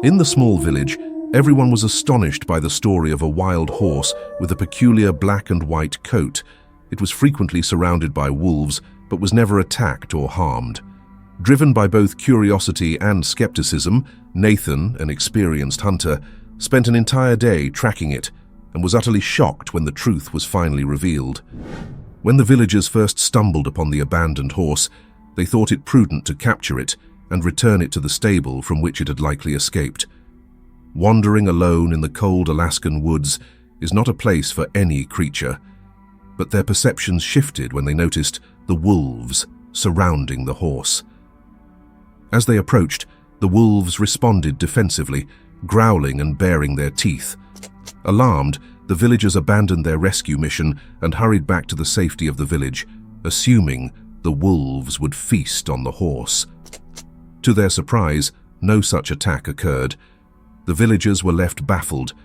In the small village, everyone was astonished by the story of a wild horse with a peculiar black and white coat. It was frequently surrounded by wolves, but was never attacked or harmed. Driven by both curiosity and skepticism, Nathan, an experienced hunter, spent an entire day tracking it and was utterly shocked when the truth was finally revealed. When the villagers first stumbled upon the abandoned horse, they thought it prudent to capture it and return it to the stable from which it had likely escaped. Wandering alone in the cold Alaskan woods is not a place for any creature, but their perceptions shifted when they noticed the wolves surrounding the horse. As they approached, the wolves responded defensively, growling and baring their teeth. Alarmed, the villagers abandoned their rescue mission and hurried back to the safety of the village, assuming the wolves would feast on the horse. To their surprise, no such attack occurred. The villagers were left baffled.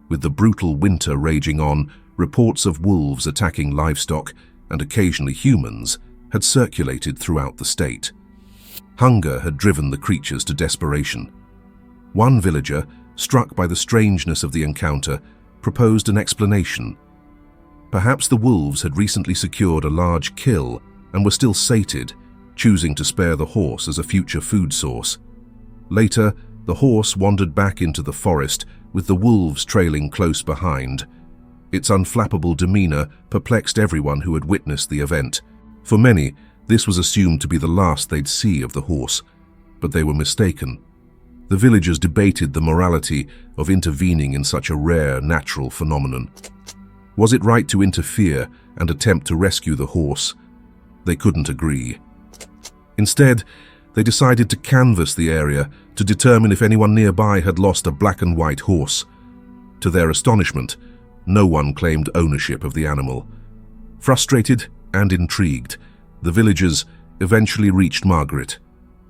With the brutal winter raging on, reports of wolves attacking livestock, and occasionally humans, had circulated throughout the state. Hunger had driven the creatures to desperation. One villager, struck by the strangeness of the encounter, proposed an explanation. Perhaps the wolves had recently secured a large kill and were still sated, choosing to spare the horse as a future food source. Later, the horse wandered back into the forest, with the wolves trailing close behind. Its unflappable demeanor perplexed everyone who had witnessed the event. For many, this was assumed to be the last they'd see of the horse, but they were mistaken. The villagers debated the morality of intervening in such a rare natural phenomenon. Was it right to interfere and attempt to rescue the horse? They couldn't agree. Instead, they decided to canvass the area to determine if anyone nearby had lost a black and white horse. To their astonishment, no one claimed ownership of the animal. Frustrated and intrigued, the villagers eventually reached Margaret,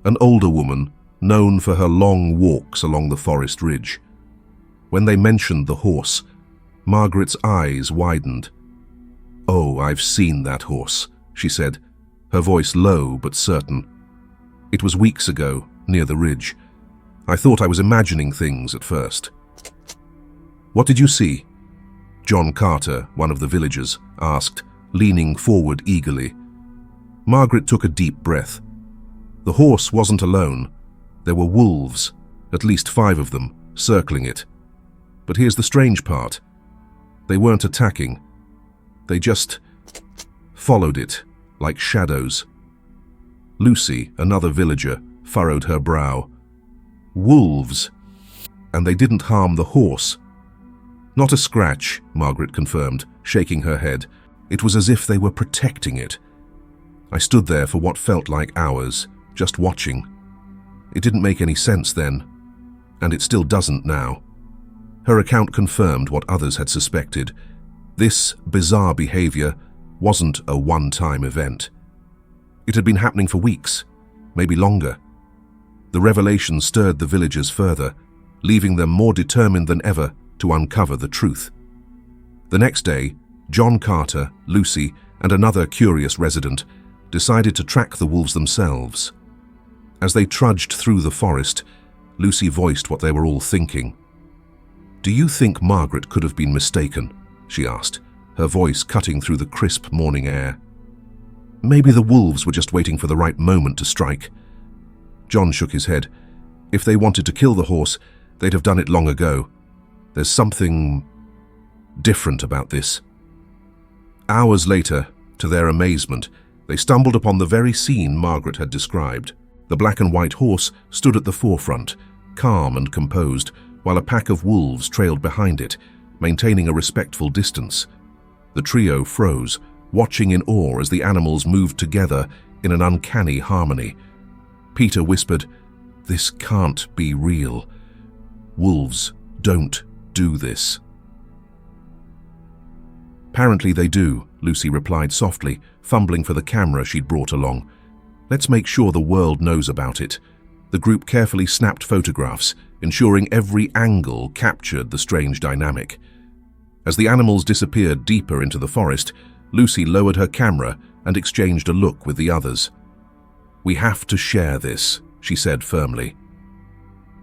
an older woman known for her long walks along the forest ridge. When they mentioned the horse, Margaret's eyes widened. "Oh, I've seen that horse," she said, her voice low but certain. "It was weeks ago, near the ridge. I thought I was imagining things at first." "What did you see?" John Carter, one of the villagers, asked, leaning forward eagerly. Margaret took a deep breath. The horse wasn't alone. There were wolves, at least 5 of them, circling it. But here's the strange part. They weren't attacking. They just followed it, like shadows. Lucy, another villager, furrowed her brow. "Wolves! And they didn't harm the horse." "Not a scratch," Margaret confirmed, shaking her head. "It was as if they were protecting it." I stood there for what felt like hours, just watching. It didn't make any sense then, and it still doesn't now. Her account confirmed what others had suspected. This bizarre behavior wasn't a one-time event. It had been happening for weeks, maybe longer. The revelation stirred the villagers further, leaving them more determined than ever to uncover the truth. The next day, John Carter, Lucy, and another curious resident decided to track the wolves themselves. As they trudged through the forest, Lucy voiced what they were all thinking. "Do you think Margaret could have been mistaken?" she asked, her voice cutting through the crisp morning air. "Maybe the wolves were just waiting for the right moment to strike." John shook his head. "If they wanted to kill the horse, they'd have done it long ago. There's something different about this." Hours later, to their amazement, they stumbled upon the very scene Margaret had described. The black and white horse stood at the forefront, calm and composed, while a pack of wolves trailed behind it, maintaining a respectful distance. The trio froze, watching in awe as the animals moved together in an uncanny harmony. Peter whispered, "This can't be real. Wolves don't do this." "Apparently they do," Lucy replied softly, fumbling for the camera she'd brought along. "Let's make sure the world knows about it." The group carefully snapped photographs, ensuring every angle captured the strange dynamic. As the animals disappeared deeper into the forest, Lucy lowered her camera and exchanged a look with the others. "We have to share this," she said firmly.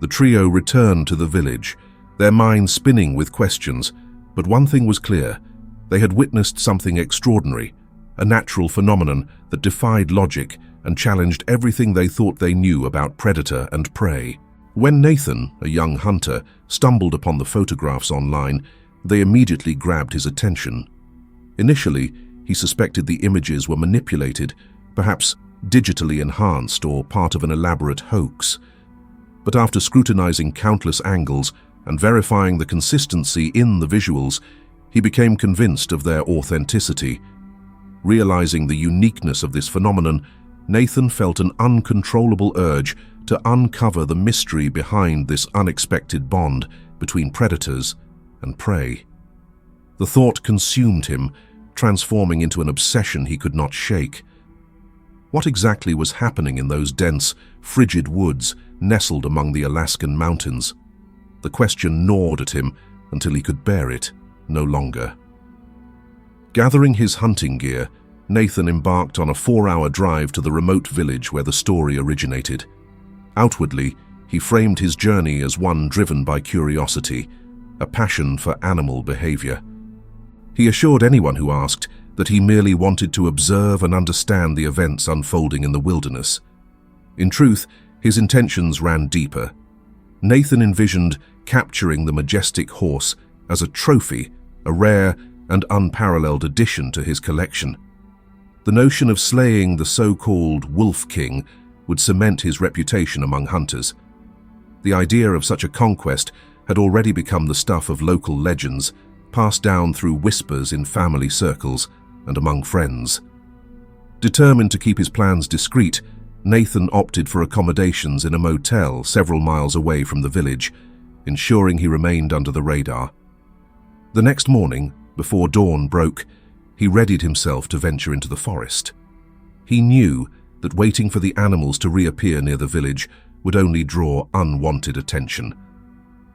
The trio returned to the village, their minds spinning with questions, but one thing was clear. They had witnessed something extraordinary, a natural phenomenon that defied logic and challenged everything they thought they knew about predator and prey. When Nathan, a young hunter, stumbled upon the photographs online, they immediately grabbed his attention. Initially, he suspected the images were manipulated, perhaps digitally enhanced or part of an elaborate hoax. But after scrutinizing countless angles and verifying the consistency in the visuals, he became convinced of their authenticity. Realizing the uniqueness of this phenomenon, Nathan felt an uncontrollable urge to uncover the mystery behind this unexpected bond between predators and prey. The thought consumed him, transforming into an obsession he could not shake. What exactly was happening in those dense, frigid woods nestled among the Alaskan mountains? The question gnawed at him until he could bear it no longer. Gathering his hunting gear, Nathan embarked on a 4-hour drive to the remote village where the story originated. Outwardly, he framed his journey as one driven by curiosity, a passion for animal behavior. He assured anyone who asked that he merely wanted to observe and understand the events unfolding in the wilderness. In truth, his intentions ran deeper. Nathan envisioned capturing the majestic horse as a trophy, a rare and unparalleled addition to his collection. The notion of slaying the so-called Wolf King would cement his reputation among hunters. The idea of such a conquest had already become the stuff of local legends, passed down through whispers in family circles and among friends. Determined to keep his plans discreet, Nathan opted for accommodations in a motel several miles away from the village, ensuring he remained under the radar. The next morning, before dawn broke, he readied himself to venture into the forest. He knew that waiting for the animals to reappear near the village would only draw unwanted attention.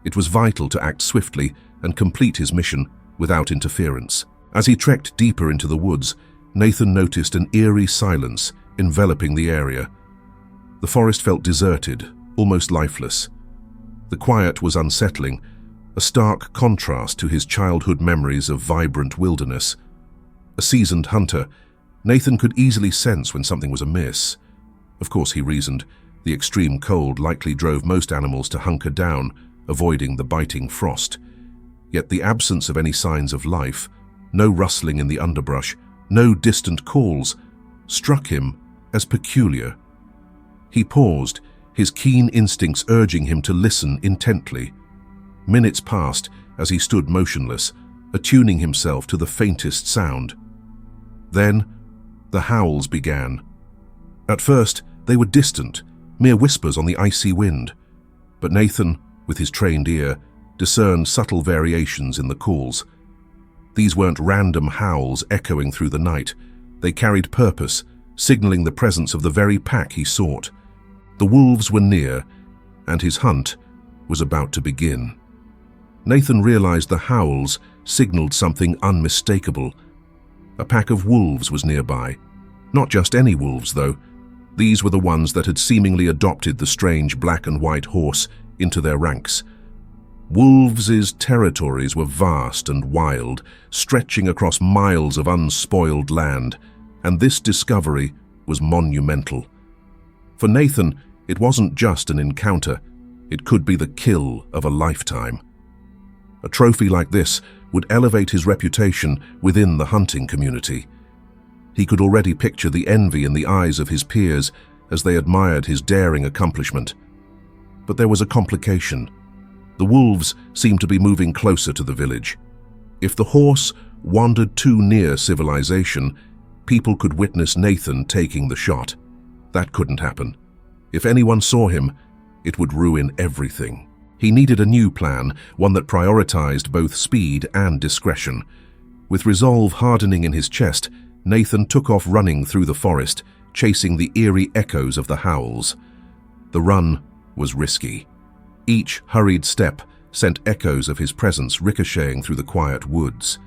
It was vital to act swiftly and complete his mission without interference. As he trekked deeper into the woods, Nathan noticed an eerie silence enveloping the area. The forest felt deserted, almost lifeless. The quiet was unsettling, a stark contrast to his childhood memories of vibrant wilderness. A seasoned hunter, Nathan could easily sense when something was amiss. Of course, he reasoned, the extreme cold likely drove most animals to hunker down, avoiding the biting frost. Yet the absence of any signs of life, no rustling in the underbrush, no distant calls, struck him as peculiar. He paused, his keen instincts urging him to listen intently. Minutes passed as he stood motionless, attuning himself to the faintest sound. Then, the howls began. At first, they were distant, mere whispers on the icy wind. But Nathan, with his trained ear, discerned subtle variations in the calls. These weren't random howls echoing through the night. They carried purpose, signaling the presence of the very pack he sought. The wolves were near, and his hunt was about to begin. Nathan realized the howls signaled something unmistakable. A pack of wolves was nearby. Not just any wolves, though. These were the ones that had seemingly adopted the strange black and white horse into their ranks. Wolves' territories were vast and wild, stretching across miles of unspoiled land, and this discovery was monumental. For Nathan, it wasn't just an encounter, it could be the kill of a lifetime. A trophy like this would elevate his reputation within the hunting community. He could already picture the envy in the eyes of his peers as they admired his daring accomplishment. But there was a complication. The wolves seemed to be moving closer to the village. If the horse wandered too near civilization, people could witness Nathan taking the shot. That couldn't happen. If anyone saw him, it would ruin everything. He needed a new plan, one that prioritized both speed and discretion. With resolve hardening in his chest, Nathan took off running through the forest, chasing the eerie echoes of the howls. The run was risky. Each hurried step sent echoes of his presence ricocheting through the quiet woods.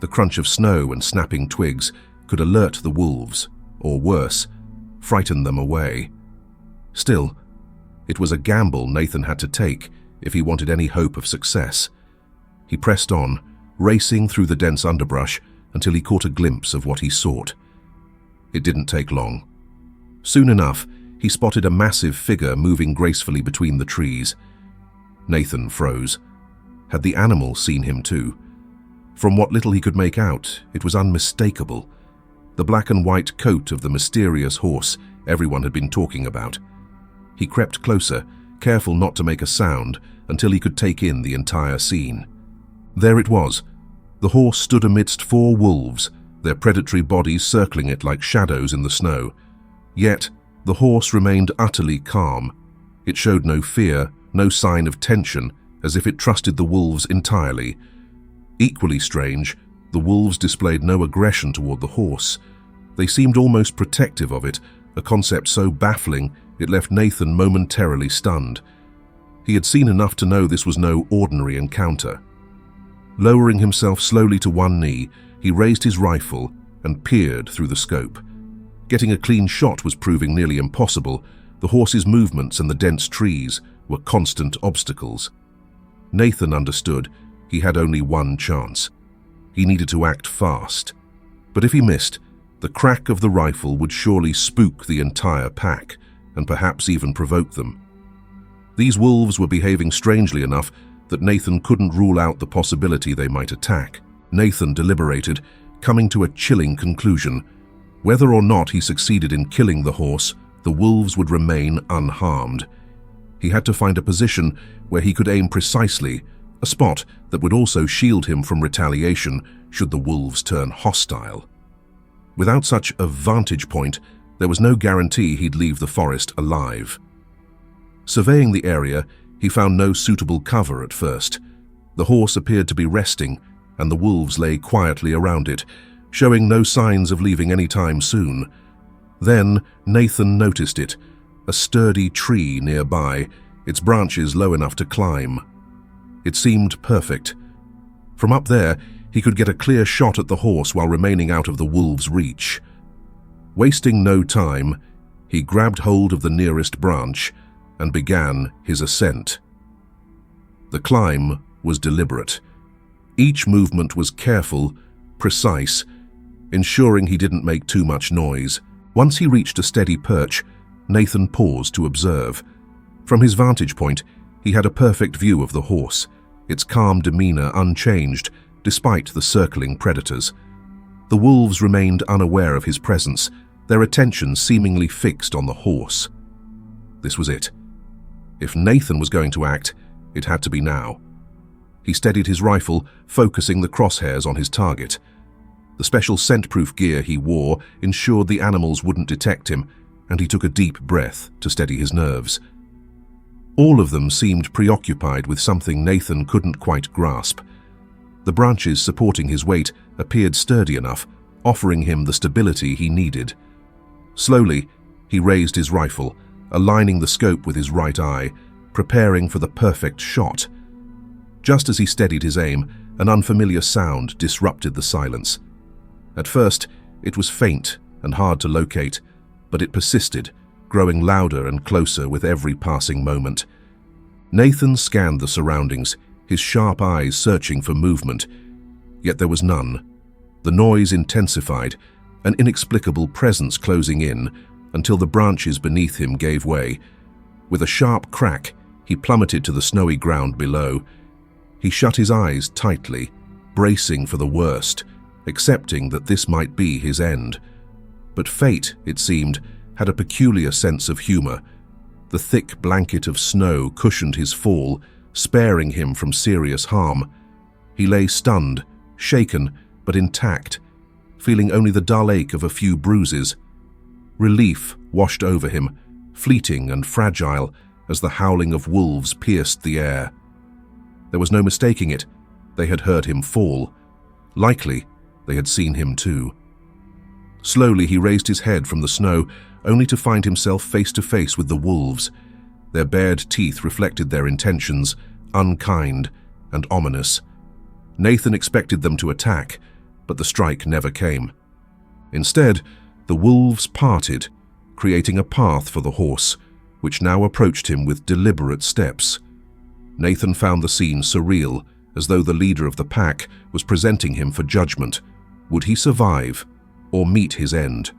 The crunch of snow and snapping twigs could alert the wolves, or worse, frighten them away. Still, It was a gamble Nathan had to take if he wanted any hope of success. He pressed on, racing through the dense underbrush until he caught a glimpse of what he sought. It didn't take long. Soon enough, he spotted a massive figure moving gracefully between the trees. Nathan froze. Had the animal seen him too? From what little he could make out, it was unmistakable. The black and white coat of the mysterious horse everyone had been talking about. He crept closer, careful not to make a sound, until he could take in the entire scene. There it was. The horse stood amidst 4 wolves, their predatory bodies circling it like shadows in the snow. Yet, the horse remained utterly calm. It showed no fear, no sign of tension, as if it trusted the wolves entirely. Equally strange, the wolves displayed no aggression toward the horse. They seemed almost protective of it, a concept so baffling it left Nathan momentarily stunned. He had seen enough to know this was no ordinary encounter. Lowering himself slowly to one knee, he raised his rifle and peered through the scope. Getting a clean shot was proving nearly impossible. The horse's movements and the dense trees were constant obstacles. Nathan understood he had only one chance. He needed to act fast. But if he missed, the crack of the rifle would surely spook the entire pack, and perhaps even provoke them. These wolves were behaving strangely enough that Nathan couldn't rule out the possibility they might attack. Nathan deliberated, coming to a chilling conclusion. Whether or not he succeeded in killing the horse, the wolves would remain unharmed. He had to find a position where he could aim precisely, a spot that would also shield him from retaliation should the wolves turn hostile. Without such a vantage point, there was no guarantee he'd leave the forest alive. Surveying the area, he found no suitable cover at first. The horse appeared to be resting, and the wolves lay quietly around it, showing no signs of leaving any time soon. Then Nathan noticed it, a sturdy tree nearby, its branches low enough to climb. It seemed perfect. From up there, he could get a clear shot at the horse while remaining out of the wolves' reach. Wasting no time, he grabbed hold of the nearest branch and began his ascent. The climb was deliberate. Each movement was careful, precise, ensuring he didn't make too much noise. Once he reached a steady perch, Nathan paused to observe. From his vantage point, he had a perfect view of the horse, its calm demeanor unchanged despite the circling predators. The wolves remained unaware of his presence, their attention seemingly fixed on the horse. This was it. If Nathan was going to act, it had to be now. He steadied his rifle, focusing the crosshairs on his target. The special scent-proof gear he wore ensured the animals wouldn't detect him, and he took a deep breath to steady his nerves. All of them seemed preoccupied with something Nathan couldn't quite grasp. The branches supporting his weight appeared sturdy enough, offering him the stability he needed. Slowly, he raised his rifle, aligning the scope with his right eye, preparing for the perfect shot. Just as he steadied his aim, an unfamiliar sound disrupted the silence. At first, it was faint and hard to locate, but it persisted, growing louder and closer with every passing moment. Nathan scanned the surroundings, his sharp eyes searching for movement, yet there was none. The noise intensified, an inexplicable presence closing in, until the branches beneath him gave way. With a sharp crack, he plummeted to the snowy ground below. He shut his eyes tightly, bracing for the worst, accepting that this might be his end. But fate, it seemed, had a peculiar sense of humor. The thick blanket of snow cushioned his fall, sparing him from serious harm. He lay stunned, shaken, but intact, feeling only the dull ache of a few bruises. Relief washed over him, fleeting and fragile, as the howling of wolves pierced the air. There was no mistaking it. They had heard him fall. Likely, they had seen him too. Slowly he raised his head from the snow, only to find himself face to face with the wolves. Their bared teeth reflected their intentions, unkind and ominous. Nathan expected them to attack, but the strike never came. Instead, the wolves parted, creating a path for the horse. which now approached him with deliberate steps. Nathan found the scene surreal, as though the leader of the pack was presenting him for judgment. Would he survive, or meet his end?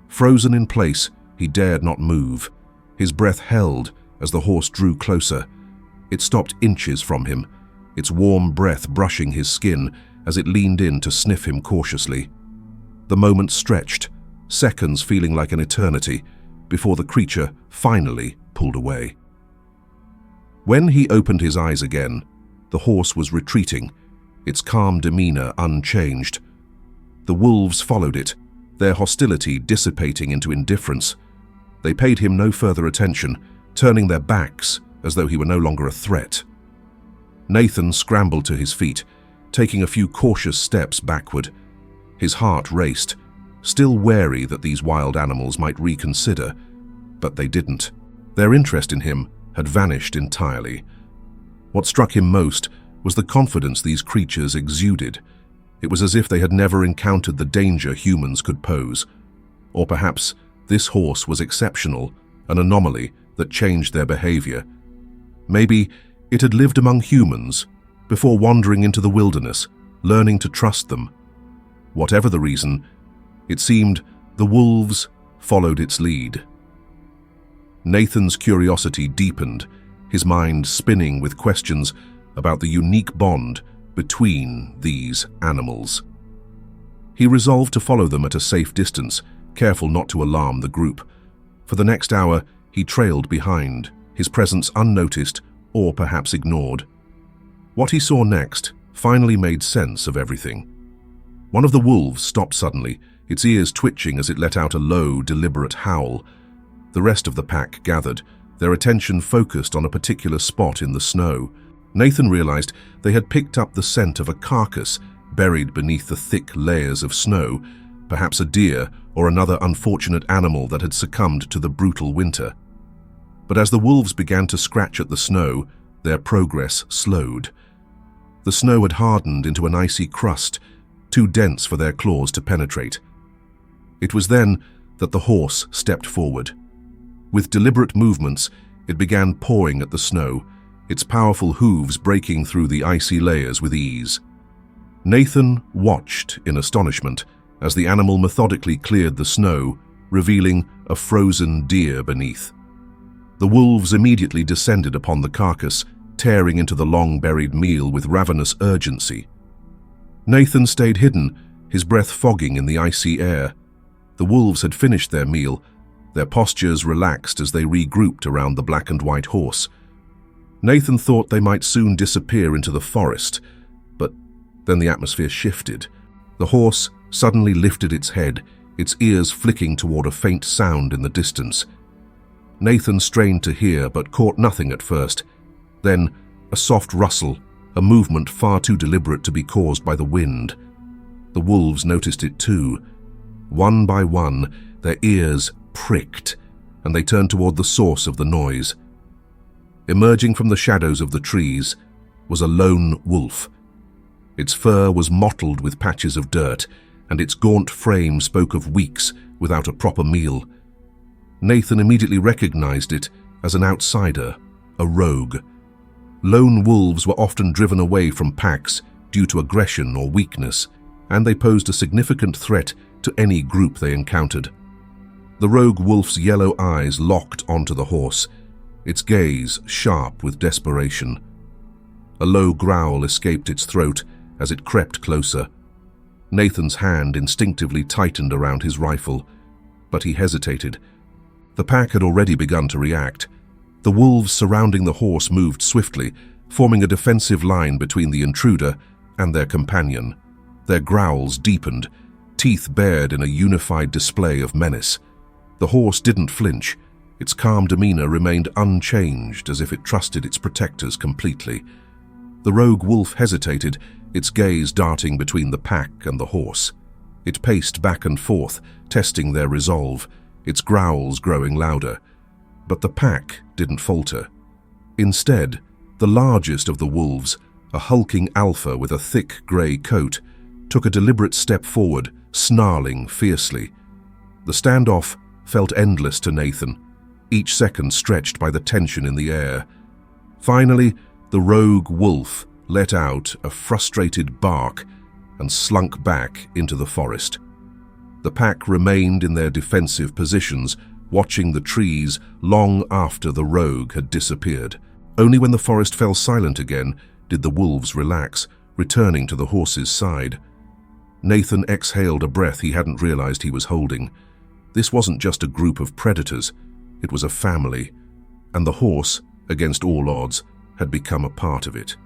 Frozen in place, he dared not move. His breath held as the horse drew closer. It stopped inches from him, its warm breath brushing his skin as it leaned in to sniff him cautiously. The moment stretched, seconds feeling like an eternity, before the creature finally pulled away. When he opened his eyes again, the horse was retreating, its calm demeanor unchanged. The wolves followed it, their hostility dissipating into indifference. They paid him no further attention, turning their backs as though he were no longer a threat. Nathan scrambled to his feet, taking a few cautious steps backward. His heart raced, still wary that these wild animals might reconsider, but they didn't. Their interest in him had vanished entirely. What struck him most was the confidence these creatures exuded. It was as if they had never encountered the danger humans could pose. Or perhaps this horse was exceptional, an anomaly that changed their behavior. Maybe it had lived among humans before wandering into the wilderness, learning to trust them. Whatever the reason, it seemed the wolves followed its lead. Nathan's curiosity deepened, his mind spinning with questions about the unique bond between these animals. He resolved to follow them at a safe distance, careful not to alarm the group. For the next hour, he trailed behind, his presence unnoticed or perhaps ignored. What he saw next finally made sense of everything. One of the wolves stopped suddenly, its ears twitching as it let out a low, deliberate howl. The rest of the pack gathered, their attention focused on a particular spot in the snow. Nathan realized they had picked up the scent of a carcass buried beneath the thick layers of snow, perhaps a deer or another unfortunate animal that had succumbed to the brutal winter. But as the wolves began to scratch at the snow, their progress slowed. The snow had hardened into an icy crust, too dense for their claws to penetrate. It was then that the horse stepped forward. With deliberate movements, it began pawing at the snow, its powerful hooves breaking through the icy layers with ease. Nathan watched in astonishment as the animal methodically cleared the snow, revealing a frozen deer beneath. The wolves immediately descended upon the carcass, tearing into the long-buried meal with ravenous urgency. Nathan stayed hidden, his breath fogging in the icy air. The wolves had finished their meal, their postures relaxed as they regrouped around the black and white horse. Nathan thought they might soon disappear into the forest, but then the atmosphere shifted. The horse suddenly lifted its head, its ears flicking toward a faint sound in the distance. Nathan strained to hear but caught nothing at first. Then, a soft rustle, a movement far too deliberate to be caused by the wind. The wolves noticed it too. One by one, their ears pricked, and they turned toward the source of the noise. Emerging from the shadows of the trees was a lone wolf. Its fur was mottled with patches of dirt, and its gaunt frame spoke of weeks without a proper meal. Nathan immediately recognized it as an outsider, a rogue. Lone wolves were often driven away from packs due to aggression or weakness, and they posed a significant threat to any group they encountered. The rogue wolf's yellow eyes locked onto the horse, its gaze sharp with desperation. A low growl escaped its throat as it crept closer. Nathan's hand instinctively tightened around his rifle, but he hesitated. The pack had already begun to react. The wolves surrounding the horse moved swiftly, forming a defensive line between the intruder and their companion. Their growls deepened, teeth bared in a unified display of menace. The horse didn't flinch. Its calm demeanor remained unchanged, as if it trusted its protectors completely. The rogue wolf hesitated, its gaze darting between the pack and the horse. It paced back and forth, testing their resolve, its growls growing louder. But the pack didn't falter. Instead, the largest of the wolves, a hulking alpha with a thick grey coat, took a deliberate step forward, snarling fiercely. The standoff felt endless to Nathan, each second stretched by the tension in the air. Finally, the rogue wolf let out a frustrated bark and slunk back into the forest. The pack remained in their defensive positions, watching the trees long after the rogue had disappeared. Only when the forest fell silent again did the wolves relax, returning to the horse's side. Nathan exhaled a breath he hadn't realized he was holding. This wasn't just a group of predators, it was a family, and the horse, against all odds, had become a part of it.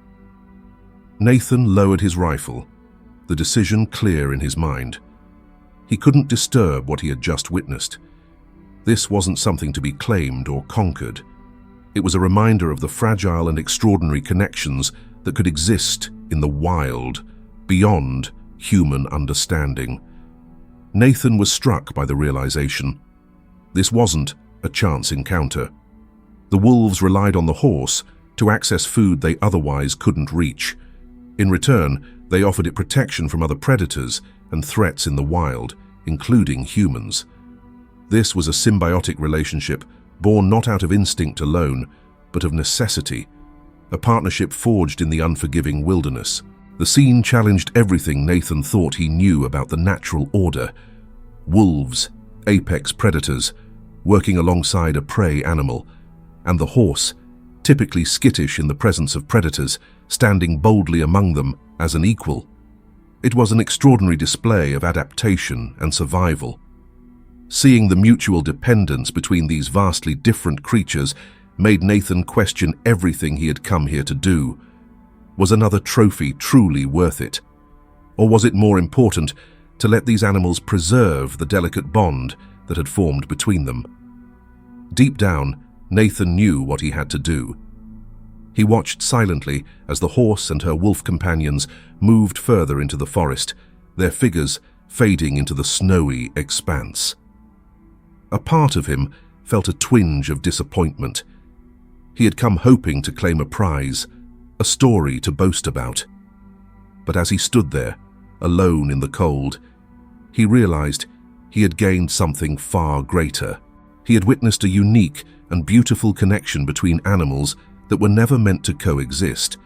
Nathan lowered his rifle, the decision clear in his mind. He couldn't disturb what he had just witnessed. This wasn't something to be claimed or conquered. It was a reminder of the fragile and extraordinary connections that could exist in the wild, beyond human understanding. Nathan was struck by the realization. This wasn't a chance encounter. The wolves relied on the horse to access food they otherwise couldn't reach. In return, they offered it protection from other predators and threats in the wild, including humans. This was a symbiotic relationship born not out of instinct alone, but of necessity, a partnership forged in the unforgiving wilderness. The scene challenged everything Nathan thought he knew about the natural order. Wolves, apex predators, working alongside a prey animal, and the horse, typically skittish in the presence of predators, standing boldly among them as an equal. It was an extraordinary display of adaptation and survival. Seeing the mutual dependence between these vastly different creatures made Nathan question everything he had come here to do. Was another trophy truly worth it? Or was it more important to let these animals preserve the delicate bond that had formed between them? Deep down, Nathan knew what he had to do. He watched silently as the horse and her wolf companions moved further into the forest, their figures fading into the snowy expanse. A part of him felt a twinge of disappointment. He had come hoping to claim a prize, a story to boast about. But as he stood there, alone in the cold, he realized he had gained something far greater. He had witnessed a unique and beautiful connection between animals that were never meant to coexist.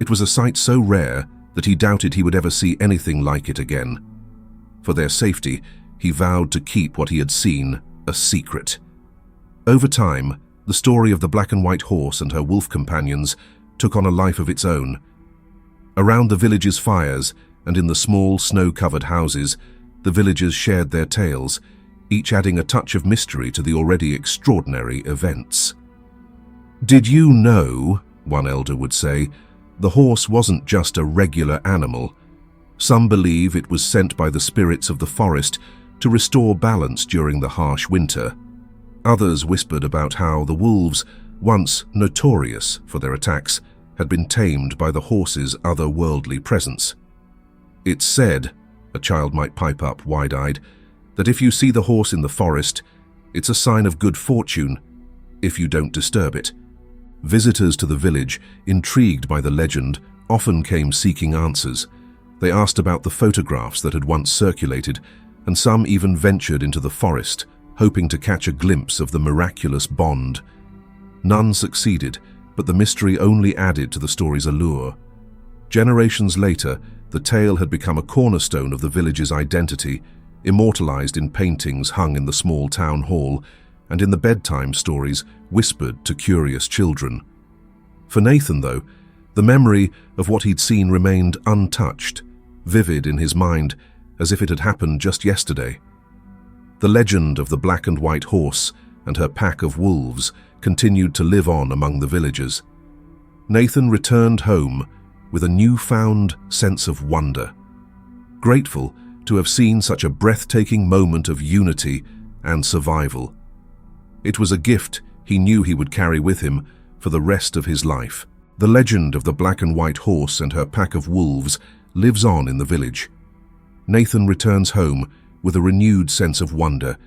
It was a sight so rare that he doubted he would ever see anything like it again. For their safety, he vowed to keep what he had seen a secret. Over time, the story of the black and white horse and her wolf companions took on a life of its own. Around the village's fires and in the small snow-covered houses, the villagers shared their tales, each adding a touch of mystery to the already extraordinary events. "Did you know," one elder would say, "the horse wasn't just a regular animal. Some believe it was sent by the spirits of the forest to restore balance during the harsh winter." Others whispered about how the wolves, once notorious for their attacks, had been tamed by the horse's otherworldly presence. "It's said," a child might pipe up wide-eyed, "that if you see the horse in the forest, it's a sign of good fortune if you don't disturb it." Visitors to the village, intrigued by the legend, often came seeking answers. They asked about the photographs that had once circulated, and some even ventured into the forest, hoping to catch a glimpse of the miraculous bond. None succeeded, but the mystery only added to the story's allure. Generations later, the tale had become a cornerstone of the village's identity, immortalized in paintings hung in the small town hall, and in the bedtime stories whispered to curious children. For Nathan, though, the memory of what he'd seen remained untouched, vivid in his mind, as if it had happened just yesterday. The legend of the black and white horse and her pack of wolves continued to live on among the villagers. Nathan returned home with a newfound sense of wonder, grateful to have seen such a breathtaking moment of unity and survival. It was a gift he knew he would carry with him for the rest of his life. The legend of the black and white horse and her pack of wolves lives on in the village. Nathan returns home with a renewed sense of wonder,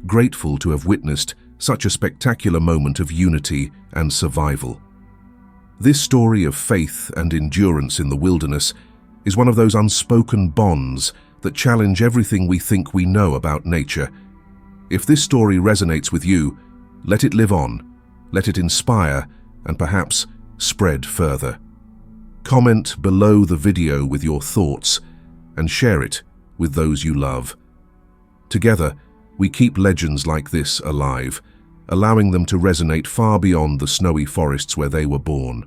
grateful to have witnessed such a spectacular moment of unity and survival. This story of faith and endurance in the wilderness is one of those unspoken bonds that challenge everything we think we know about nature. If this story resonates with you, Let it live on, let it inspire, and perhaps spread further. Comment below the video with your thoughts and share it with those you love. Together, we keep legends like this alive, allowing them to resonate far beyond the snowy forests where they were born.